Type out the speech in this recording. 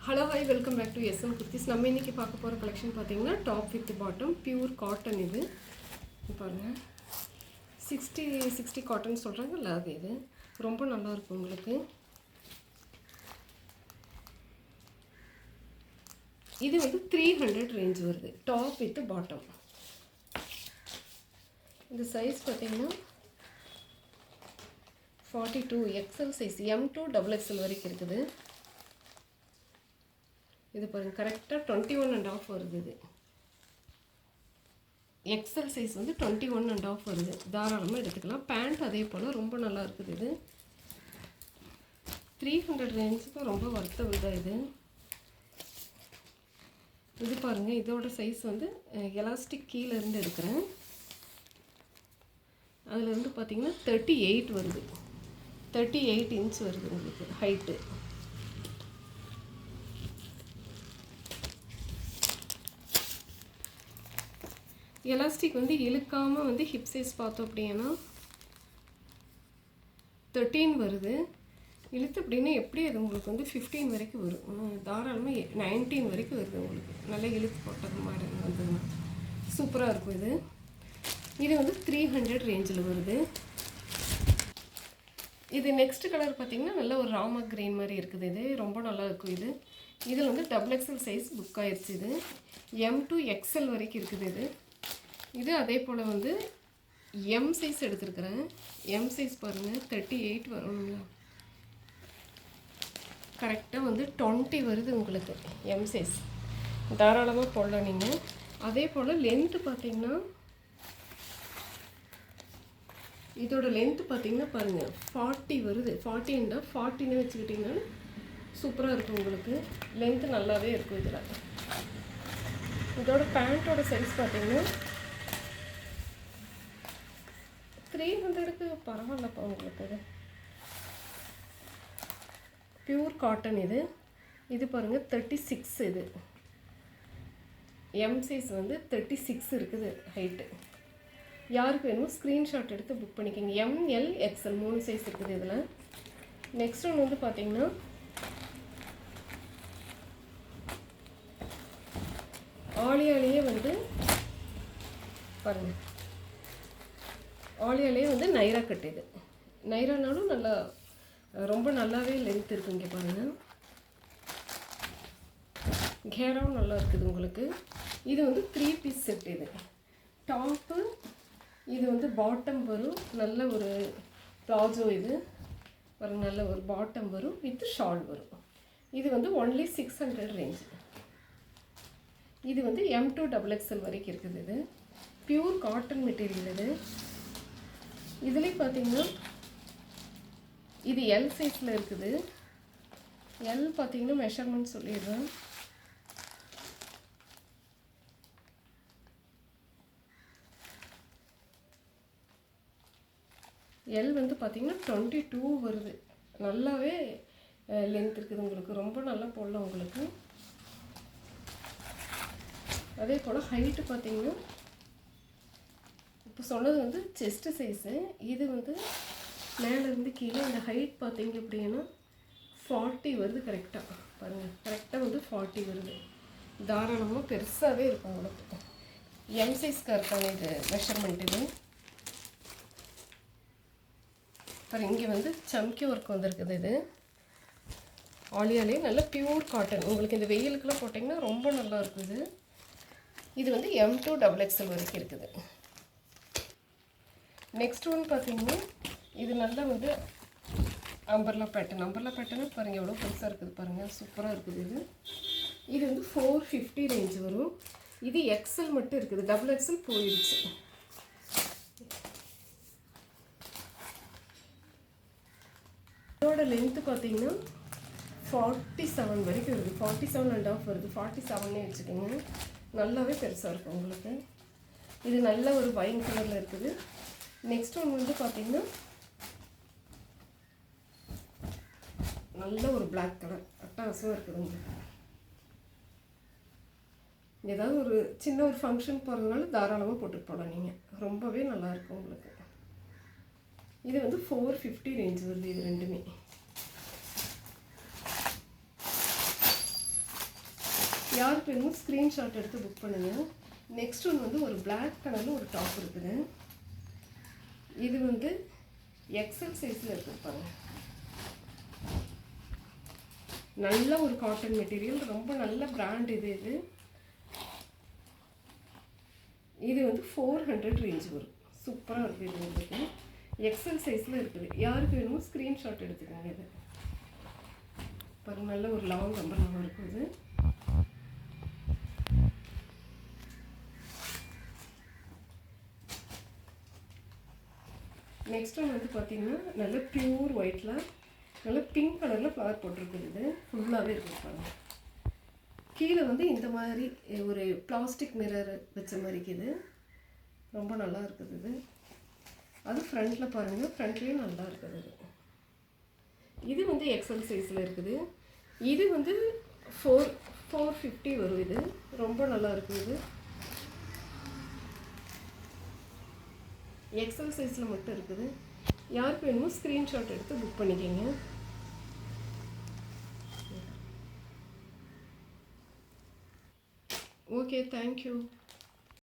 Hello hi welcome back to SM Kurtis. நம்ம இன்றைக்கி பார்க்க போகிற கலெக்ஷன் பார்த்தீங்கன்னா top with bottom pure cotton. இது பாருங்கள், 60 காட்டன் சொல்கிறாங்கல்ல, அது இது ரொம்ப நல்லாயிருக்கும் உங்களுக்கு. இது வந்து 300 ரேஞ்ச் வருது, டாப் வித் பாட்டம். இந்த சைஸ் பார்த்தீங்கன்னா 42 எக்ஸல் சைஸ், M2 XXL வரைக்கும் இருக்குது. இது பாருங்கள், கரெக்டாக 21.5 வருது. இது எக்ஸல் சைஸ் வந்து 21.5 வருது. தாராளமாக எடுத்துக்கலாம். பேண்ட் அதே போல் ரொம்ப நல்லா இருக்குது. இது 300 ரேஞ்சுக்கு ரொம்ப வர்த்தபிள் தான். இது பாருங்கள், இதோட சைஸ் வந்து எலாஸ்டிக் கீழே இருந்து எடுக்கிறேன். அதில் வந்து பார்த்திங்கன்னா 38 வருது, 38 இன்ச் வருது உங்களுக்கு ஹைட்டு. எலாஸ்டிக் வந்து இழுக்காமல் வந்து ஹிப் சைஸ் பார்த்தோம் அப்படின்னா 13 வருது. இழுத்து அப்படின்னா எப்படி அது உங்களுக்கு வந்து 15 வரைக்கும் வரும். தாராளமாக 19 வரைக்கும் வருது உங்களுக்கு. நல்லா இழுத்து போட்டது மாதிரி வந்ததுன்னா சூப்பராக இருக்கும். இது வந்து 300 ரேஞ்சில் வருது. இது நெக்ஸ்ட் கலர் பார்த்திங்கன்னா நல்ல ஒரு ராமா கிரீன் மாதிரி இருக்குது. இது ரொம்ப நல்லா இருக்கும். இதில் வந்து XXL சைஸ் புக் ஆயிடுச்சு. இது M2 XL வரைக்கும் இருக்குது. இது அதே போல் வந்து எம் சைஸ் எடுத்துருக்குறேன். எம் சைஸ் பாருங்கள், 38 வரணுங்களா, கரெக்டாக வந்து 20 வருது உங்களுக்கு எம் சைஸ். தாராளமாக போடலாம் நீங்கள். அதே போல் லென்த்து பார்த்திங்கன்னா, இதோட லென்த்து பார்த்திங்கன்னா பாருங்கள் 40 வருது. 40 வச்சுக்கிட்டிங்கன்னா சூப்பராக இருக்கும் உங்களுக்கு. லென்த்து நல்லாவே இருக்கும். இதோட பேண்ட்டோட சைஸ் பார்த்திங்கன்னா 300க்கு பரவாயில்லப்பா உங்களுக்கு. Pure cotton. இது பாருங்கள் 36. இது எம் சைஸ் வந்து 36 இருக்குது ஹைட்டு. யாருக்கு வேணுமோ ஸ்க்ரீன்ஷாட் எடுத்து புக் பண்ணிக்கோங்க. ML XL 3 சைஸ் இருக்குது இதில். நெக்ஸ்ட் ஒன்று வந்து பார்த்திங்கன்னா ஆலியாலேயே வந்து பாருங்கள், ஆலியாலேயே வந்து நைரா கட். இது நைரானாலும் நல்லா ரொம்ப நல்லாவே லென்த் இருக்குது. இங்கே பாருங்கள், கேராவும் நல்லா இருக்குது உங்களுக்கு. இது வந்து 3 பீஸ் செட். இது டாப்பு, இது வந்து பாட்டம் வரும். நல்ல ஒரு ப்ளாஜோ. இது பாருங்கள், நல்ல ஒரு பாட்டம் வரும் வித் ஷால் வரும். இது வந்து ஒன்லி 600 ரேஞ்ச். இது வந்து M2 XXL வரைக்கும் இருக்குது. இது பியூர் காட்டன் மெட்டீரியல். இதுலேயே பார்த்தீங்கன்னா இது எல் சைஸில் இருக்குது. எல் பார்த்தீங்கன்னா மெஷர்மெண்ட் சொல்லிடுறேன். எல் வந்து பார்த்தீங்கன்னா 22 வருது. நல்லாவே லென்த் இருக்குது உங்களுக்கு. ரொம்ப நல்லா போடலாம் உங்களுக்கு. அதே போல் ஹைட்டு பார்த்தீங்கன்னா, இப்போ சொன்னது வந்து செஸ்ட்டு சைஸு. இது வந்து மேலேருந்து கீழே இந்த ஹைட் பார்த்தீங்க அப்படின்னா 40 வருது. கரெக்டாக பாருங்கள், கரெக்டாக வந்து 40 வருது. தாராளமாக பெருசாகவே இருக்கும் உங்களுக்கு. எம் சைஸ்க்கு இருக்காங்க இது மெஷர்மெண்ட். இது பாருங்கள், இங்கே வந்து சம்கி ஒர்க் வந்துருக்குது. இது ஆலியாலே நல்ல பியூர் காட்டன். உங்களுக்கு இந்த வெயிலுக்கெல்லாம் போட்டிங்கன்னா ரொம்ப நல்லா இருக்குது. இது வந்து M2 XXL வரைக்கும் இருக்குது. நெக்ஸ்ட் ஒன் பார்த்தீங்கன்னா, இது நல்லா வந்து அம்பர்லா பேட்டர்னா பாருங்கள் எவ்வளோ பெருசாக இருக்குது பாருங்கள். சூப்பராக இருக்குது. இது வந்து 450 ரேஞ்ச் வரும். இது XL மட்டும் இருக்குது, XXL போயிடுச்சு. இதோட லென்த்து பார்த்தீங்கன்னா 47 வரைக்கும் வருது. 47.5 வருது. 47 வச்சுக்கோங்க. நல்லாவே பெருசாக இருக்கும் உங்களுக்கு. இது நல்ல ஒரு வைன் கலரில் இருக்குது. நெக்ஸ்ட் ஒன்று வந்து பார்த்திங்கன்னா நல்ல ஒரு பிளாக் கலர் அட்டகாசமாக இருக்குது உங்களுக்கு. ஏதாவது ஒரு சின்ன ஒரு ஃபங்க்ஷன் போகிறதுனால தாராளமாக போட்டு போகலாம் நீங்கள். ரொம்பவே நல்லாயிருக்கும் உங்களுக்கு. இது வந்து 450 ரேஞ்ச் வருது. இது ரெண்டுமே யாருக்கு வேணுமோ ஸ்க்ரீன்ஷாட் எடுத்து புக் பண்ணுங்கள். நெக்ஸ்ட் ஒன்று வந்து ஒரு பிளாக் கலரில் ஒரு டாப் இருக்குது. இது வந்து எக்ஸல் சைஸில் இருக்குது பாருங்கள். நல்ல ஒரு காட்டன் மெட்டீரியல், ரொம்ப நல்ல பிராண்ட் இது. இது வந்து 400 ரேஞ்ச் வரும். சூப்பராக இருக்குது. இது உங்களுக்கு எக்ஸல் சைஸில் இருக்குது. யாருக்கு வேணுமோ ஸ்க்ரீன்ஷாட் எடுத்துக்கோங்க. இது பாருங்கள், நல்ல ஒரு லாங் அம்பர்லாவும் இருக்குது. நெக்ஸ்ட் ஒன்று வந்து பார்த்தீங்கன்னா நல்ல பியூர் ஒயிட்டில் நல்ல பிங்க் கலரில் ஃப்ளவர் போட்டிருக்குது. இது ஃபுல்லாகவே இருக்குது பாருங்கள். கீழே வந்து இந்த மாதிரி ஒரு பிளாஸ்டிக் மிரர் வச்ச மாதிரி இருக்குது. ரொம்ப நல்லா இருக்குது இது. அது ஃப்ரண்ட்டில் பாருங்கள், ஃப்ரண்ட்லேயும் நல்லா இருக்குது. இது வந்து எக்ஸல் சைஸில் இருக்குது. இது வந்து 450 வரும். இது ரொம்ப நல்லா இருக்குது. இது எக்ஸல் சைஸில் மட்டும் இருக்குது. யாருக்கு வேணுமோ ஸ்க்ரீன்ஷாட் எடுத்து புக் பண்ணிக்கோங்க. Okay, thank you.